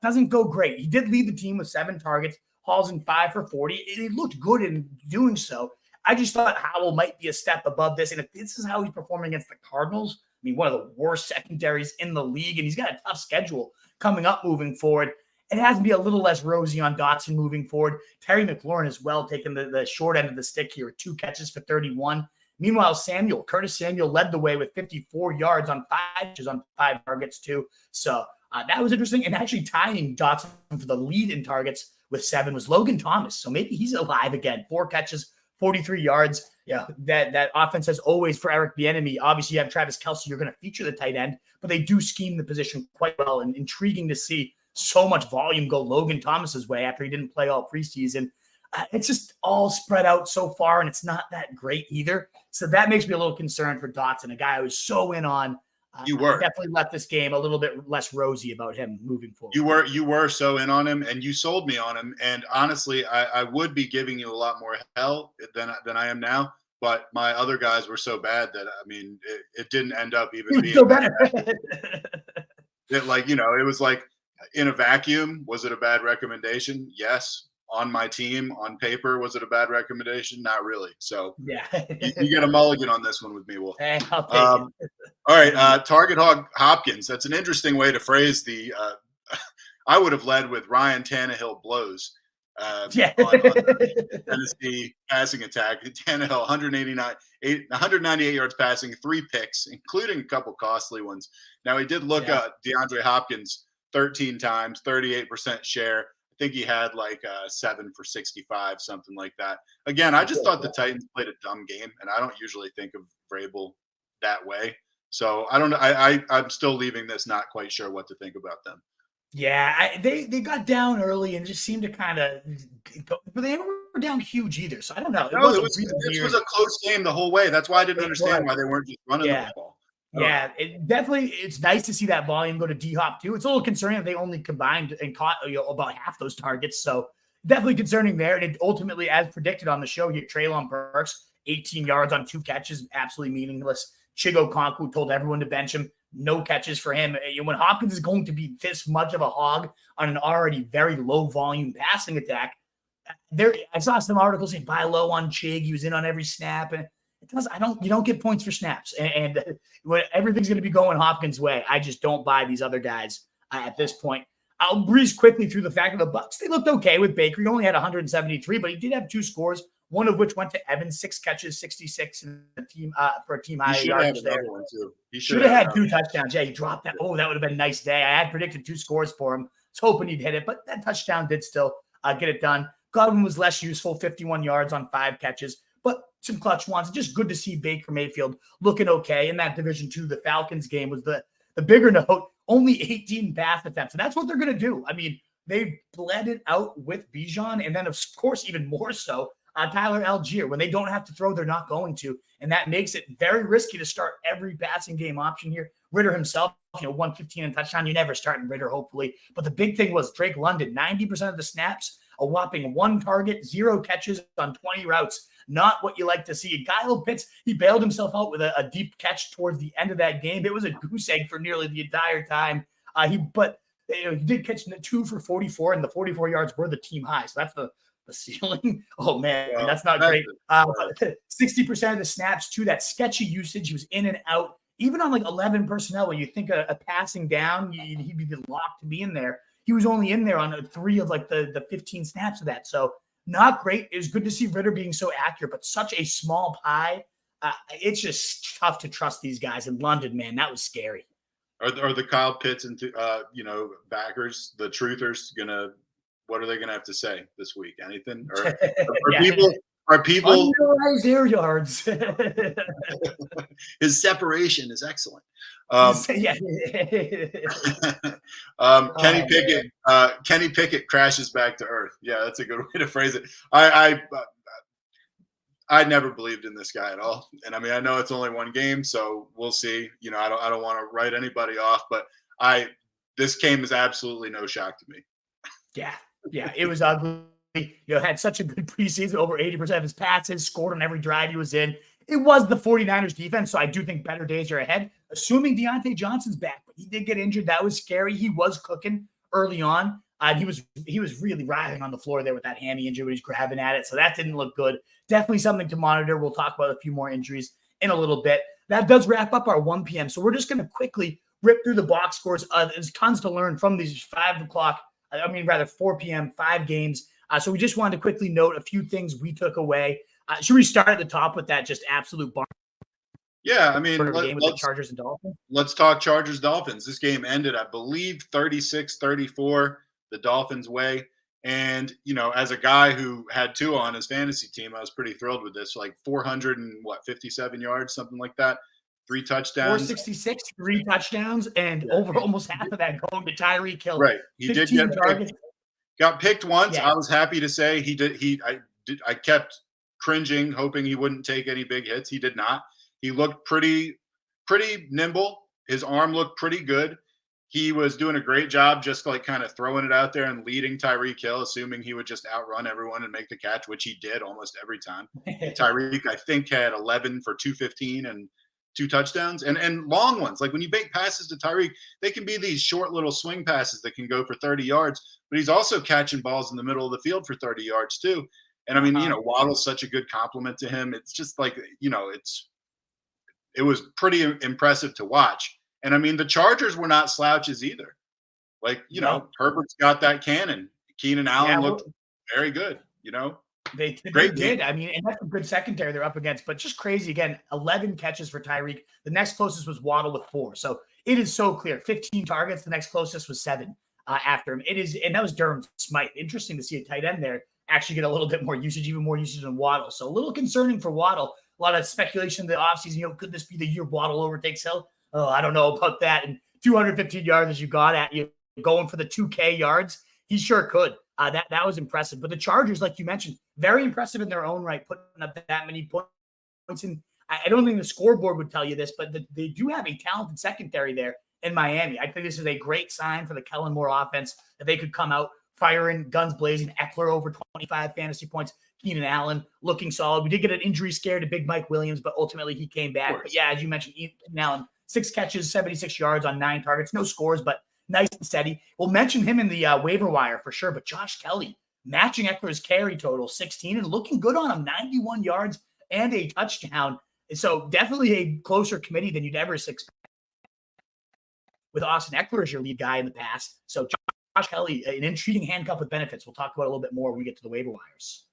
Doesn't go great. He did lead the team with 7 targets, hauls in 5 for 40. He looked good in doing so. I just thought Howell might be a step above this. And if this is how he's performing against the Cardinals, I mean, one of the worst secondaries in the league, and he's got a tough schedule coming up moving forward, it has to be a little less rosy on Dotson moving forward. Terry McLaurin as well, taking the short end of the stick here with 2 catches for 31. Meanwhile, Curtis Samuel led the way with 54 yards on 5 catches on 5 targets too. So that was interesting. And actually tying Dotson for the lead in targets with 7 was Logan Thomas. So maybe he's alive again. 4 catches, 43 yards. Yeah, that offense has always for Eric Bieniemy. Obviously, you have Travis Kelce. You're going to feature the tight end, but they do scheme the position quite well, and intriguing to see so much volume go Logan Thomas's way after he didn't play all preseason. It's just all spread out so far, and it's not that great either. So that makes me a little concerned for Dotson, a guy I was so in on. You were definitely left this game a little bit less rosy about him moving forward. You were so in on him, and you sold me on him. And honestly, I would be giving you a lot more hell than I am now. But my other guys were so bad that, I mean, it didn't end up even being so better. It was like in a vacuum. Was it a bad recommendation? Yes. On my team, on paper, was it a bad recommendation? Not really. So yeah, you get a mulligan on this one with me, Will. Hey, I'll take it. All right, target hog Hopkins. That's an interesting way to phrase the. I would have led with Ryan Tannehill blows. On the Tennessee passing attack. Tannehill 198 yards passing, 3 picks, including a couple costly ones. Now he did look at DeAndre Hopkins 13 times, 38% share. I think he had like 7 for 65, something like that. Again, I just thought the Titans played a dumb game, and I don't usually think of Vrabel that way. So I don't know. I'm still leaving this not quite sure what to think about them. Yeah, they got down early and just seemed to kind of go, but they weren't down huge either. So I don't know. This was a close game the whole way. That's why I didn't understand why they weren't just running the ball. Yeah, it's nice to see that volume go to D-Hop too. It's a little concerning that they only combined and caught about half those targets. So definitely concerning there. And it ultimately, as predicted on the show here, Treylon Burks, 18 yards on 2 catches, absolutely meaningless. Chigo Konku told everyone to bench him. No catches for him. When Hopkins is going to be this much of a hog on an already very low volume passing attack, I saw some articles saying buy low on Chig. He was in on every snap, and you don't get points for snaps, and when everything's going to be going Hopkins' way. I just don't buy these other guys at this point. I'll breeze quickly through the fact of the Bucks. They looked okay with Baker. He only had 173, but he did have 2 scores, one of which went to Evans, 6 catches, 66 in the team for a team high yards there. He should have had 2 touchdowns. Yeah, he dropped that. Oh, that would have been a nice day. I had predicted 2 scores for him. I was hoping he'd hit it, but that touchdown did still get it done. Godwin was less useful, 51 yards on 5 catches, but some clutch ones. Just good to see Baker Mayfield looking okay in that Division II. The Falcons game was the bigger note. Only 18 pass attempts, and that's what they're going to do. I mean, they bled it out with Bijan, and then, of course, even more so, Tyler Algier. When they don't have to throw, they're not going to, and that makes it very risky to start every passing game option here. Ritter himself, 115 and touchdown. You never start in Ritter, hopefully. But the big thing was Drake London, 90% of the snaps, a whopping 1 target, 0 catches on 20 routes. Not what you like to see. Kyle Pitts, he bailed himself out with a deep catch towards the end of that game. It was a goose egg for nearly the entire time. He did catch 2 for 44, and the 44 yards were the team high. So that's the ceiling. Oh, man, that's not great. 60% of the snaps, too, that sketchy usage. He was in and out. Even on 11 personnel, when you think a passing down, he'd be locked to be in there. He was only in there on 3 of the 15 snaps of that. So not great. It was good to see Ritter being so accurate, but such a small pie. It's just tough to trust these guys in London, man. That was scary. Are the Kyle Pitts and backers, the truthers, what are they gonna have to say this week? Anything? Or are people underutilized air yards? His separation is excellent. Kenny Pickett crashes back to earth. Yeah, that's a good way to phrase it. I never believed in this guy at all, and I mean, I know it's only 1 game, so we'll see. I don't want to write anybody off, but this game is absolutely no shock to me. Yeah, it was ugly. Had such a good preseason, over 80% of his passes, scored on every drive he was in. It was the 49ers defense, so I do think better days are ahead, assuming Deontay Johnson's back. But he did get injured. That was scary. He was cooking early on. He was really writhing on the floor there with that hammy injury when he's grabbing at it, so that didn't look good. Definitely something to monitor. We'll talk about a few more injuries in a little bit. That does wrap up our 1 p.m., so we're just going to quickly rip through the box scores. There's tons to learn from these 4 p.m., 5 games. So we just wanted to quickly note a few things we took away. Should we start at the top with that just absolute barn? Yeah, I mean, game with the Chargers and Dolphins. Let's talk Chargers-Dolphins. This game ended, I believe, 36-34 the Dolphins' way. And, as a guy who had 2 on his fantasy team, I was pretty thrilled with this. 457 yards, something like that. 3 touchdowns. 466, 3 touchdowns, and over almost half of that going to Tyreek Hill. Right. He did get targets. Got picked once. Yeah. I was happy to say he did. I kept cringing, hoping he wouldn't take any big hits. He did not. He looked pretty nimble. His arm looked pretty good. He was doing a great job just kind of throwing it out there and leading Tyreek Hill, assuming he would just outrun everyone and make the catch, which he did almost every time. Tyreek, I think, had 11 for 215 and 2 touchdowns and long ones. When you make passes to Tyreek, they can be these short little swing passes that can go for 30 yards, but he's also catching balls in the middle of the field for 30 yards too. And I mean, Waddle's such a good compliment to him. It's just it was pretty impressive to watch. And I mean, the Chargers were not slouches either. Herbert's got that cannon. Keenan Allen looked very good, They did. I mean, and that's a good secondary they're up against, but just crazy. Again, 11 catches for Tyreek. The next closest was Waddle with 4. So it is so clear. 15 targets. The next closest was 7 after him. It is, and that was Durham Smythe. Interesting to see a tight end there actually get a little bit more usage, even more usage than Waddle. So a little concerning for Waddle. A lot of speculation in the offseason, could this be the year Waddle overtakes Hill? Oh, I don't know about that. And 215 yards as you got at you, going for the 2K yards. He sure could. That was impressive. But the Chargers, like you mentioned, very impressive in their own right, putting up that many points. And I don't think the scoreboard would tell you this, but they do have a talented secondary there in Miami. I think this is a great sign for the Kellen Moore offense that they could come out firing, guns blazing. Eckler over 25 fantasy points. Keenan Allen looking solid. We did get an injury scare to Big Mike Williams, but ultimately he came back. But yeah, as you mentioned, Keenan Allen, 6 catches, 76 yards on 9 targets. No scores, but nice and steady. We'll mention him in the waiver wire for sure, but Josh Kelly, matching Eckler's carry total, 16, and looking good on him, 91 yards and a touchdown. So definitely a closer committee than you'd ever expect with Austin Eckler as your lead guy in the past. So Josh Kelly, an intriguing handcuff with benefits. We'll talk about it a little bit more when we get to the waiver wires.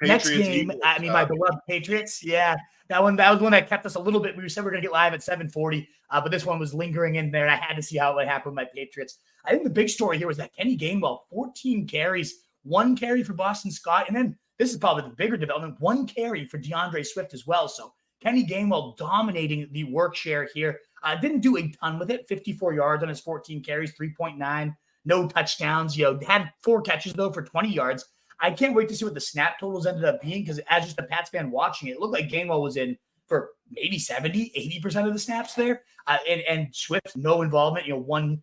Next game, Eagles, my beloved Patriots. Yeah, that was one that kept us a little bit. We said we were going to get live at 7:40, but this one was lingering in there. I had to see how it would happen with my Patriots. I think the big story here was that Kenny Gainwell, 14 carries, 1 carry for Boston Scott, and then this is probably the bigger development, 1 carry for DeAndre Swift as well. So Kenny Gainwell dominating the work share here. Didn't do a ton with it, 54 yards on his 14 carries, 3.9, no touchdowns. Had 4 catches, though, for 20 yards. I can't wait to see what the snap totals ended up being because as just a Pats fan watching it looked like Gainwell was in for maybe 70, 80% of the snaps there. And Swift, no involvement, 1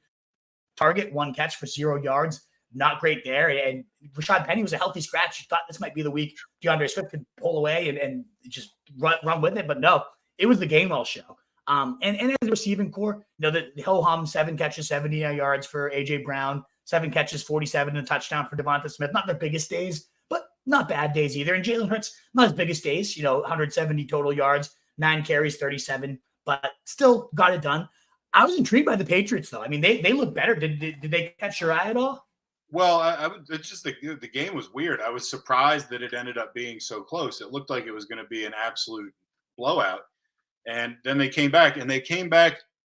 target, 1 catch for 0 yards. Not great there. And Rashad Penny was a healthy scratch. You thought this might be the week DeAndre Swift could pull away and just run with it. But no, it was the Gainwell show. And as a receiving core, the ho-hum, 7 catches, 70 yards for A.J. Brown, 7 catches, 47 and a touchdown for Devonta Smith. Not their biggest days, but not bad days either. And Jalen Hurts, not his biggest days, 170 total yards, 9 carries, 37, but still got it done. I was intrigued by the Patriots, though. I mean, they look better. Did they catch your eye at all? Well, it's just the game was weird. I was surprised that it ended up being so close. It looked like it was going to be an absolute blowout. And then they came back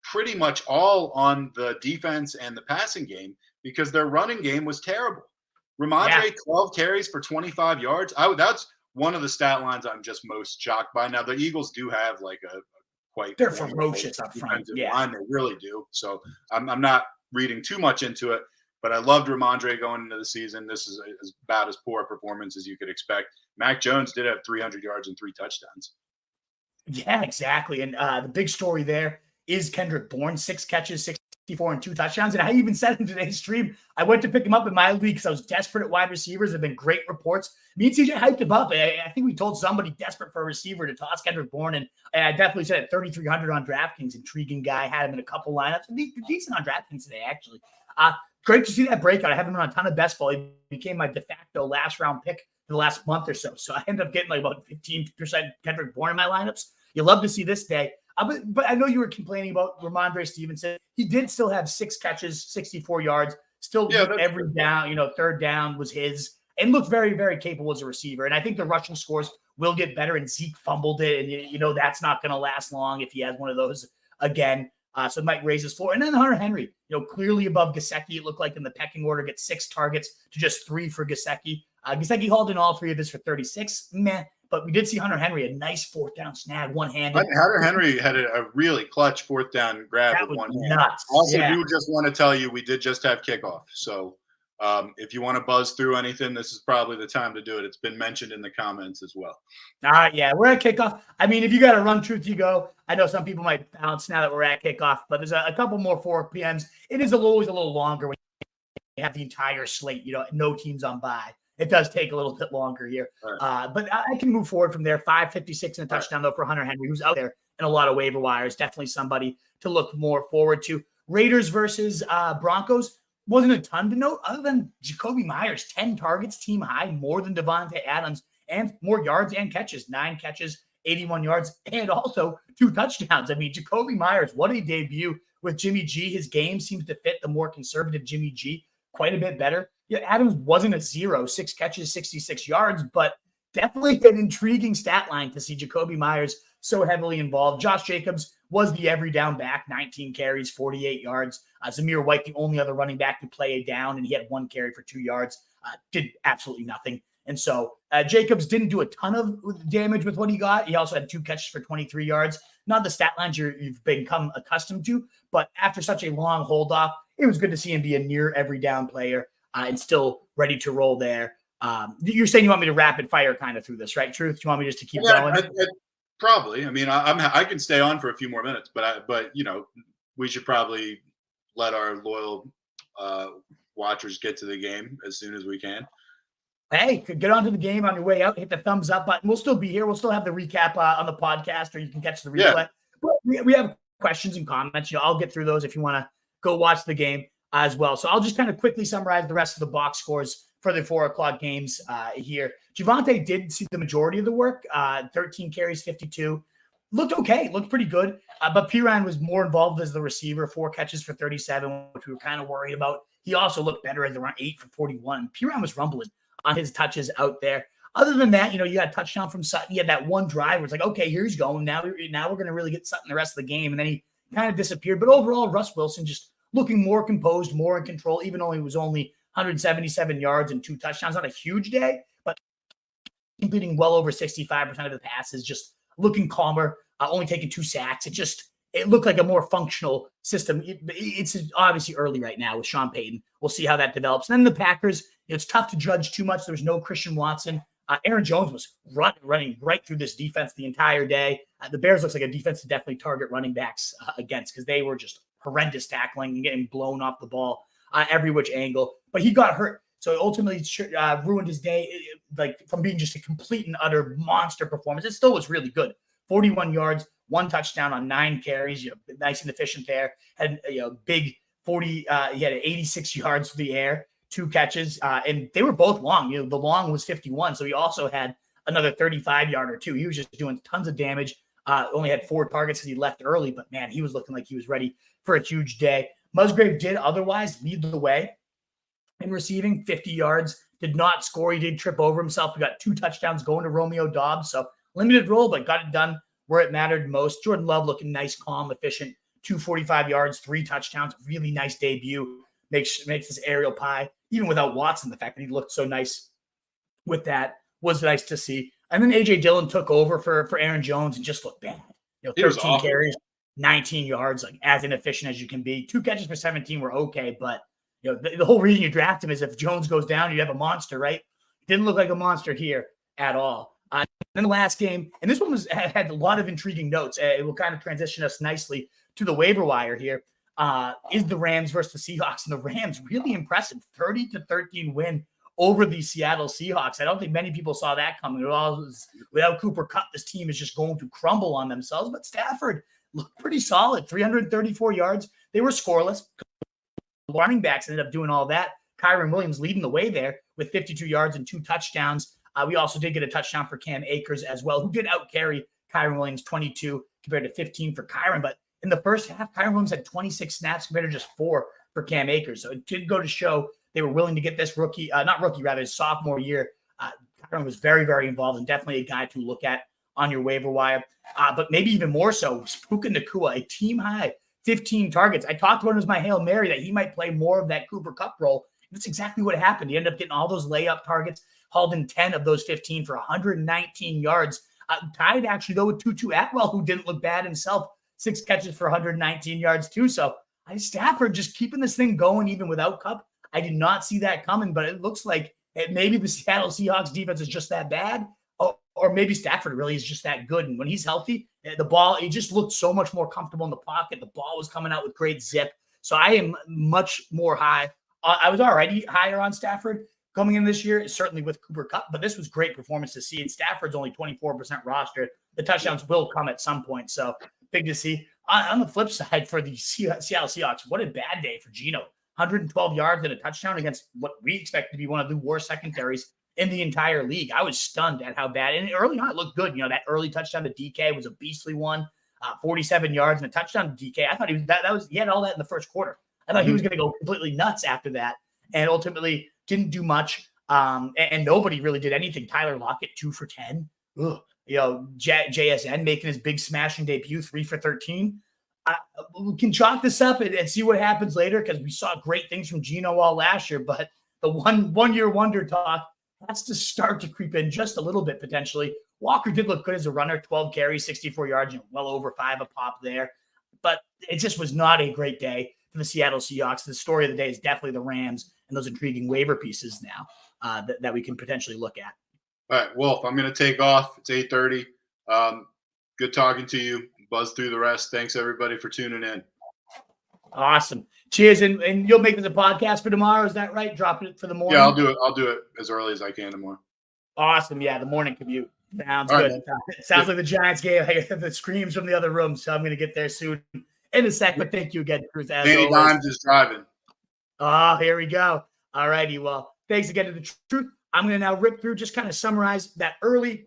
pretty much all on the defense and the passing game because their running game was terrible. Ramondre, 12 carries for 25 yards. That's one of the stat lines I'm just most shocked by. Now, the Eagles do have like a quite – they're ferocious up front. Yeah. Line. They really do. So I'm not reading too much into it. But I loved Ramondre going into the season. This is about as poor a performance as you could expect. Mac Jones did have 300 yards and 3 touchdowns. Yeah, exactly. And the big story there is Kendrick Bourne, 6 catches, 64 and 2 touchdowns. And I even said in today's stream, I went to pick him up in my league because I was desperate at wide receivers. There have been great reports. Me and CJ hyped him up. I think we told somebody desperate for a receiver to toss Kendrick Bourne. And I definitely said at 3,300 on DraftKings, intriguing guy. Had him in a couple lineups. Decent on DraftKings today, actually. Great to see that breakout. I have him on a ton of best ball. He became my de facto last round pick for the last month or so. So I ended up getting like about 15% Kendrick Bourne in my lineups. You love to see this day. But I know you were complaining about Ramondre Stevenson. He did still have 6 catches, 64 yards. Still every down, third down was his. And looked very, very capable as a receiver. And I think the rushing scores will get better. And Zeke fumbled it. And, that's not going to last long if he has one of those again. So it might raise his floor. And then Hunter Henry, clearly above Gesicki. It looked like in the pecking order, gets 6 targets to just 3 for Gesicki. Gesicki hauled in all 3 of his for 36. Meh. But we did see Hunter Henry, a nice 4th down snag, one-handed. Hunter Henry had a really clutch 4th down grab with one hand. Nuts. Also, we just want to tell you we did just have kickoff. So if you want to buzz through anything, this is probably the time to do it. It's been mentioned in the comments as well. Yeah, we're at kickoff. I mean, if you got to run truth, you go. I know some people might bounce now that we're at kickoff, but there's a couple more 4 p.m.s. It is always a little longer when you have the entire slate, no teams on bye. It does take a little bit longer here. Right. But I can move forward from there. 556 and a touchdown, though, for Hunter Henry, who's out there in a lot of waiver wires. Definitely somebody to look more forward to. Raiders versus Broncos. Wasn't a ton to note other than Jacoby Myers, 10 targets, team high, more than Devontae Adams, and more yards and catches. 9 catches, 81 yards, and also 2 touchdowns. I mean, Jacoby Myers, what a debut with Jimmy G. His game seems to fit the more conservative Jimmy G quite a bit better. Yeah, Adams wasn't a 0, 6 catches, 66 yards, but definitely an intriguing stat line to see Jacoby Myers so heavily involved. Josh Jacobs was the every down back, 19 carries, 48 yards. Zamir White, the only other running back to play a down, and he had 1 carry for 2 yards, did absolutely nothing. And so Jacobs didn't do a ton of damage with what he got. He also had 2 catches for 23 yards. Not the stat lines you've become accustomed to, but after such a long hold off, it was good to see him be a near every down player. And still ready to roll there. You're saying you want me to rapid fire kind of through this, right? Truth? You want me just to keep going? Probably. I mean, I can stay on for a few more minutes, but we should probably let our loyal watchers get to the game as soon as we can. Hey, get onto the game on your way out. Hit the thumbs up button. We'll still be here. We'll still have the recap on the podcast, or you can catch the replay. Yeah. But we have questions and comments. I'll get through those if you want to go watch the game as well. So I'll just kind of quickly summarize the rest of the box scores for the 4 o'clock games here. Javonte did see the majority of the work, 13 carries, 52. Looked okay, looked pretty good. But Piran was more involved as the receiver, 4 catches for 37, which we were kind of worried about. He also looked better as around 8 for 41. Piran was rumbling on his touches out there. Other than that, you got a touchdown from Sutton. You had that one drive where it's like, okay, here he's going. Now we're going to really get Sutton the rest of the game. And then he kind of disappeared. But overall, Russ Wilson just looking more composed, more in control, even though he was only 177 yards and 2 touchdowns. Not a huge day, but completing well over 65% of the passes, just looking calmer, only taking 2 sacks. It looked like a more functional system. It's obviously early right now with Sean Payton. We'll see how that develops. And then the Packers, it's tough to judge too much. There was no Christian Watson. Aaron Jones was running right through this defense the entire day. The Bears looks like a defense to definitely target running backs against, because they were just horrendous tackling and getting blown off the ball every which angle. But he got hurt. So it ultimately ruined his day, like from being just a complete and utter monster performance. It still was really good. 41 yards, 1 touchdown on 9 carries. Nice and efficient there. Had big 40. He had 86 yards through the air, 2 catches, and they were both long. The long was 51, so he also had another 35-yarder too. He was just doing tons of damage. Only had 4 targets because he left early, but man, he was looking like he was ready for a huge day. Musgrave did otherwise lead the way in receiving, 50 yards. Did not score. He did trip over himself. We got 2 touchdowns going to Romeo Doubs, so limited role, but got it done where it mattered most. Jordan Love looking nice, calm, efficient. 245 yards, 3 touchdowns. Really nice debut. Makes this aerial pie. Even without Watson, the fact that he looked so nice with that was nice to see. And then A.J. Dillon took over for Aaron Jones and just looked bad. 13 carries, 19 yards, like as inefficient as you can be. 2 catches for 17 were okay, but the whole reason you draft him is if Jones goes down, you have a monster, right? Didn't look like a monster here at all. Then the last game, and this one had a lot of intriguing notes. It will kind of transition us nicely to the waiver wire here. Is the Rams versus the Seahawks, and the Rams really impressive, 30-13 win over the Seattle Seahawks. I don't think many people saw that coming. Without Cooper Kupp, this team is just going to crumble on themselves. But Stafford looked pretty solid, 334 yards. They were scoreless. Running backs ended up doing all that. Kyron Williams leading the way there with 52 yards and 2 touchdowns. We also did get a touchdown for Cam Akers as well, who did outcarry Kyron Williams, 22 compared to 15 for Kyron. But in the first half, Kyron Williams had 26 snaps compared to just 4 for Cam Akers. So it did go to show they were willing to get this sophomore year. Kyron was very, very involved and definitely a guy to look at on your waiver wire. But maybe even more so, Puka Nacua, a team high, 15 targets. I talked about him as my Hail Mary that he might play more of that Cooper Kupp role. That's exactly what happened. He ended up getting all those layup targets, hauled in 10 of those 15 for 119 yards. Tied actually, though, with Tutu Atwell, who didn't look bad himself. 6 catches for 119 yards, too. So Stafford just keeping this thing going even without Kupp. I did not see that coming, but it looks like maybe the Seattle Seahawks defense is just that bad, or maybe Stafford really is just that good. And when he's healthy, the ball, he just looked so much more comfortable in the pocket. The ball was coming out with great zip. So I am much more high. I was already higher on Stafford coming in this year, certainly with Cooper Kupp, but this was great performance to see. And Stafford's only 24% rostered. The touchdowns will come at some point. So big to see. On the flip side for the Seattle Seahawks, what a bad day for Geno. 112 yards and a touchdown against what we expect to be one of the worst secondaries in the entire league. I was stunned at how bad. And early on, it looked good. That early touchdown to DK was a beastly one. 47 yards and a touchdown to DK. I thought he had all that in the first quarter. I thought he was going to go completely nuts after that, and ultimately didn't do much. And nobody really did anything. Tyler Lockett, 2 for 10. Ugh. JSN making his big smashing debut, 3 for 13. We can chalk this up and see what happens later, because we saw great things from Geno all last year, but the one-year wonder talk has to start to creep in just a little bit potentially. Walker did look good as a runner, 12 carries, 64 yards, well over 5 a pop there. But it just was not a great day for the Seattle Seahawks. The story of the day is definitely the Rams and those intriguing waiver pieces now that we can potentially look at. All right, Wolf, I'm going to take off. It's 8:30. Good talking to you. Buzz through the rest. Thanks, everybody, for tuning in. Awesome. Cheers. And you'll make this a podcast for tomorrow. Is that right? Dropping it for the morning? Yeah, I'll do it. I'll do it as early as I can tomorrow. Awesome. Yeah, the morning commute. Sounds all good. Right. It sounds like the Giants game. I hear the screams from the other room, so I'm going to get there soon in a sec. But thank you again, Cruz. Danny Dimes is driving. Oh, here we go. All righty. Well, thanks again to the truth. I'm going to now rip through, just kind of summarize that early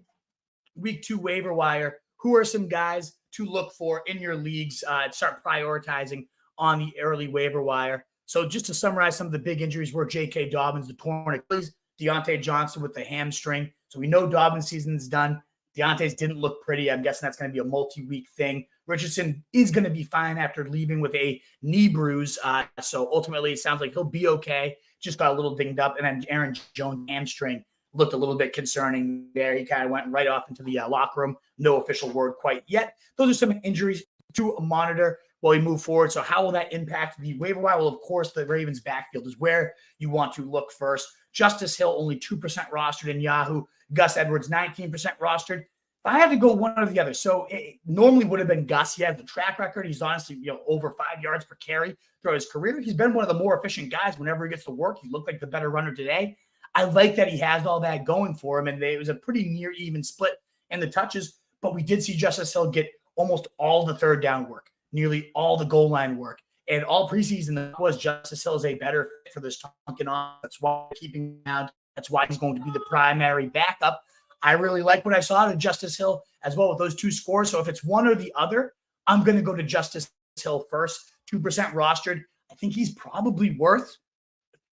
week 2 waiver wire. Who are some guys to look for in your leagues? Start prioritizing on the early waiver wire. So just to summarize, some of the big injuries were J.K. Dobbins, the torn Achilles, Deontay Johnson with the hamstring. So we know Dobbins' season's done. Deontay's didn't look pretty. I'm guessing that's going to be a multi-week thing. Richardson is going to be fine after leaving with a knee bruise. So ultimately, it sounds like he'll be okay. Just got a little dinged up. And then Aaron Jones' hamstring looked a little bit concerning there. He kind of went right off into the locker room. No official word quite yet. Those are some injuries to monitor while we move forward. So how will that impact the waiver wire? Well, of course, the Ravens backfield is where you want to look first. Justice Hill, only 2% rostered in Yahoo. Gus Edwards, 19% rostered. If I had to go one or the other, so it normally would have been Gus. He has the track record. He's honestly, over 5 yards per carry throughout his career. He's been one of the more efficient guys whenever he gets to work. He looked like the better runner today. I like that he has all that going for him, and it was a pretty near even split in the touches, but we did see Justice Hill get almost all the third down work, nearly all the goal line work, and all preseason was Justice Hill is a better fit for this Tonkin on. That's why we're keeping him out. That's why he's going to be the primary backup. I really like what I saw to Justice Hill as well with those two scores. So if it's one or the other, I'm going to go to Justice Hill first. 2% rostered. I think he's probably worth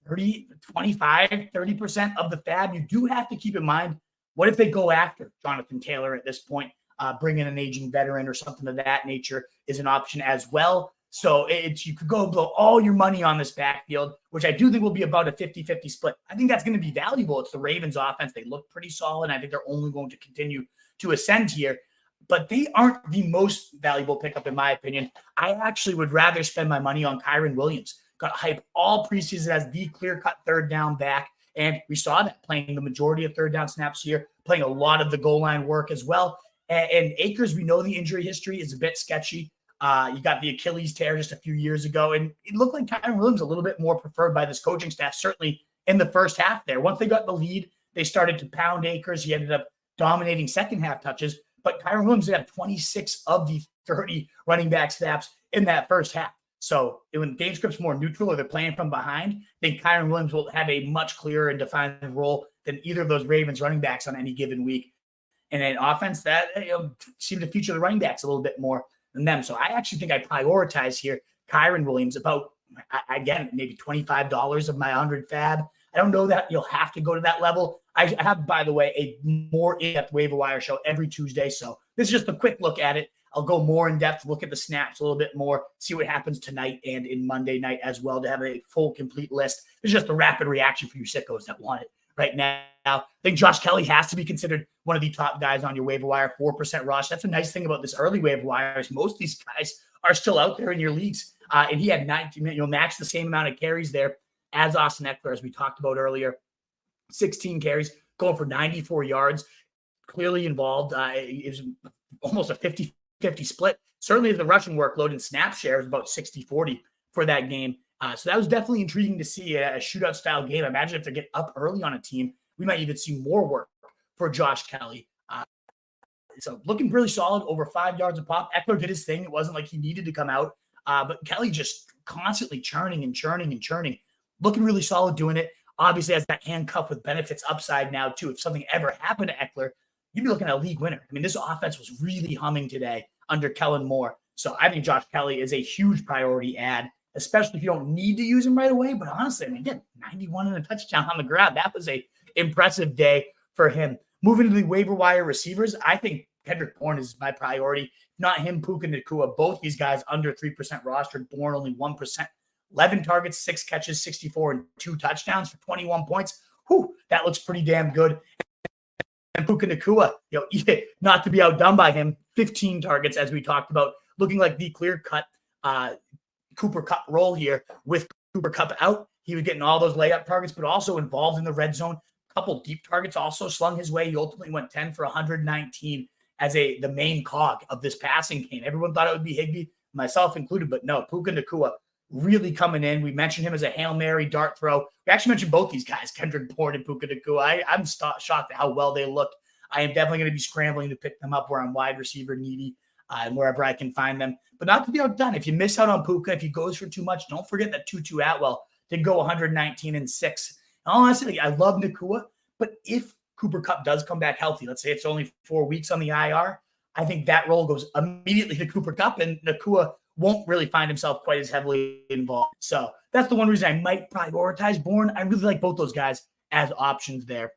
30, 25, 30% of the FAAB. You do have to keep in mind, what if they go after Jonathan Taylor at this point? Bring in an aging veteran or something of that nature is an option as well. So you could go blow all your money on this backfield, which I do think will be about a 50-50 split. I think that's going to be valuable. It's the Ravens offense. They look pretty solid. I think they're only going to continue to ascend here, but they aren't the most valuable pickup in my opinion. I actually would rather spend my money on Kyren Williams. Got hype all preseason as the clear-cut third down back, and we saw that playing the majority of third down snaps here, playing a lot of the goal line work as well. And Akers, we know the injury history is a bit sketchy. You got the Achilles tear just a few years ago, and it looked like Kyren Williams a little bit more preferred by this coaching staff, certainly in the first half there. Once they got the lead, they started to pound Akers. He ended up dominating second half touches, but Kyren Williams had 26 of the 30 running back snaps in that first half. So when game script's more neutral or they're playing from behind, I think Kyren Williams will have a much clearer and defined role than either of those Ravens running backs on any given week. And an offense that seemed to feature the running backs a little bit more than them. So I actually think I prioritize here Kyren Williams about, again, maybe $25 of my 100 FAAB. I don't know that you'll have to go to that level. I have, by the way, a more in-depth waiver wire show every Tuesday. So this is just a quick look at it. I'll go more in depth, look at the snaps a little bit more, see what happens tonight and in Monday night as well to have a full, complete list. It's just a rapid reaction for you sickos that want it right now. I think Josh Kelly has to be considered one of the top guys on your waiver wire, 4% rush. That's a nice thing about this early waiver wire is most of these guys are still out there in your leagues. And he had 19, match the same amount of carries there as Austin Eckler, as we talked about earlier. 16 carries, going for 94 yards, clearly involved. It was almost a 50-50 split. Certainly the rushing workload and snap share is about 60-40 for that game. So that was definitely intriguing to see a shootout style game. Imagine if they get up early on a team, we might even see more work for Josh Kelly. So looking really solid, over 5 yards a pop. Eckler did his thing. It wasn't like he needed to come out, but Kelly just constantly churning and churning and churning. Looking really solid doing it. Obviously has that handcuff with benefits upside now too. If something ever happened to Eckler, you'd be looking at a league winner. I mean, this offense was really humming today under Kellen Moore. So I think Josh Kelly is a huge priority add, especially if you don't need to use him right away. But honestly, I mean, again, 91 and a touchdown on the ground. That was a impressive day for him. Moving to the waiver wire receivers, I think Kendrick Bourne is my priority. Not him, Puka Nacua. Both these guys under 3% rostered. Bourne only 1%. 11 targets, 6 catches, 64, and 2 touchdowns for 21 points. Whew, that looks pretty damn good. And Puka Nacua, not to be outdone by him, 15 targets, as we talked about, looking like the clear-cut Cooper Kupp role here. With Cooper Kupp out, he was getting all those layup targets, but also involved in the red zone. A couple deep targets also slung his way. He ultimately went 10 for 119 as the main cog of this passing game. Everyone thought it would be Higbee, myself included, but no, Puka Nacua really coming in. We mentioned him as a Hail Mary dart throw. We actually mentioned both these guys, Kendrick Bourne and Puka Nacua. I'm shocked at how well they looked. I am definitely going to be scrambling to pick them up where I'm wide receiver needy and wherever I can find them. But not to be outdone. If you miss out on Puka, if he goes for too much, don't forget that Tutu Atwell did go 119 and 6 Honestly, I love Nakua, but if Cooper Kupp does come back healthy, let's say it's only 4 weeks on the IR, I think that role goes immediately to Cooper Kupp, and Nakua won't really find himself quite as heavily involved. So that's the one reason I might prioritize Bourne. I really like both those guys as options there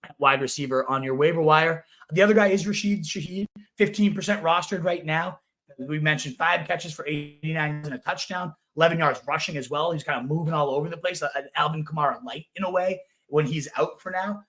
at wide receiver on your waiver wire. The other guy is Rashid Shaheed, 15% rostered right now. We mentioned 5 catches for 89 and a touchdown, 11 yards rushing as well. He's kind of moving all over the place, an Alvin Kamara light in a way when he's out for now.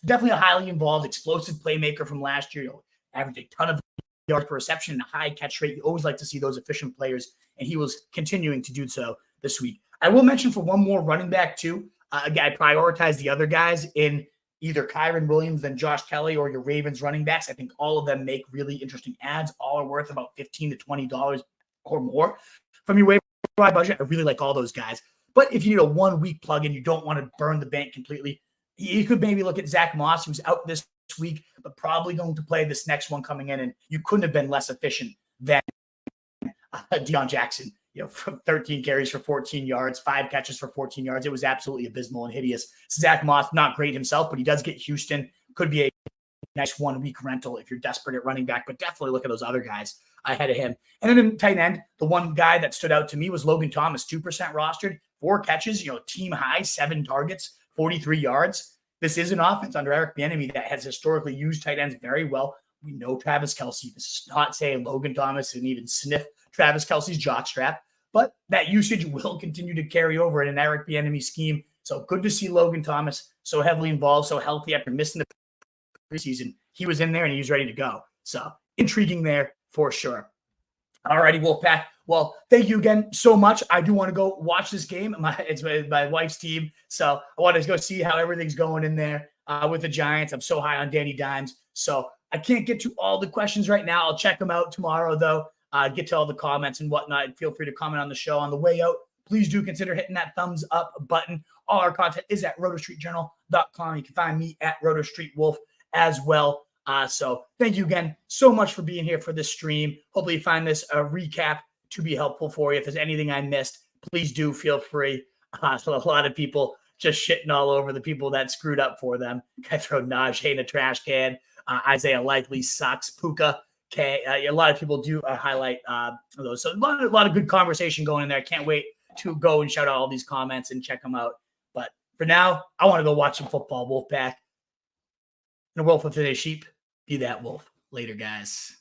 Definitely a highly involved, explosive playmaker from last year. Averaged a ton of yards per reception and a high catch rate. You always like to see those efficient players, and he was continuing to do so this week. I will mention for one more running back too. Again, I prioritize the other guys in either Kyron Williams than Josh Kelly or your Ravens running backs. I think all of them make really interesting ads. All are worth about $15 to $20 or more from your waiver budget. I really like all those guys. But if you need a 1 week plug-in, you don't want to burn the bank completely, you could maybe look at Zach Moss, who's out this week, but probably going to play this next one coming in. And you couldn't have been less efficient than Deion Jackson. From 13 carries for 14 yards, 5 catches for 14 yards. It was absolutely abysmal and hideous. Zach Moss, not great himself, but he does get Houston. Could be a nice 1 week rental if you're desperate at running back, but definitely look at those other guys ahead of him. And then in tight end, the one guy that stood out to me was Logan Thomas, 2% rostered, 4 catches, team high, 7 targets, 43 yards. This is an offense under Eric Bieniemy that has historically used tight ends very well. We know Travis Kelce. This is not saying Logan Thomas and even sniff Travis Kelce's jockstrap, but that usage will continue to carry over in an Eric Bieniemy scheme. So good to see Logan Thomas so heavily involved, so healthy after missing the preseason. He was in there and he was ready to go. So intriguing there for sure. Alrighty, Wolfpack. Well, thank you again so much. I do want to go watch this game. It's my wife's team, so I want to go see how everything's going in there with the Giants. I'm so high on Danny Dimes, so I can't get to all the questions right now. I'll check them out tomorrow, though. Get to all the comments and whatnot. Feel free to comment on the show on the way out. Please do consider hitting that thumbs up button. All our content is at rotostreetjournal.com. You can find me at rotostreetwolf as well. So thank you again so much for being here for this stream. Hopefully you find this recap to be helpful for you. If there's anything I missed, please do feel free. So a lot of people just shitting all over the people that screwed up for them. I throw Najee in a trash can. Isaiah Likely sucks. Puka. Okay, a lot of people do highlight those. So a lot of good conversation going in there. I can't wait to go and shout out all these comments and check them out. But for now, I want to go watch some football, Wolfpack. And a wolf of today's sheep, be that wolf. Later, guys.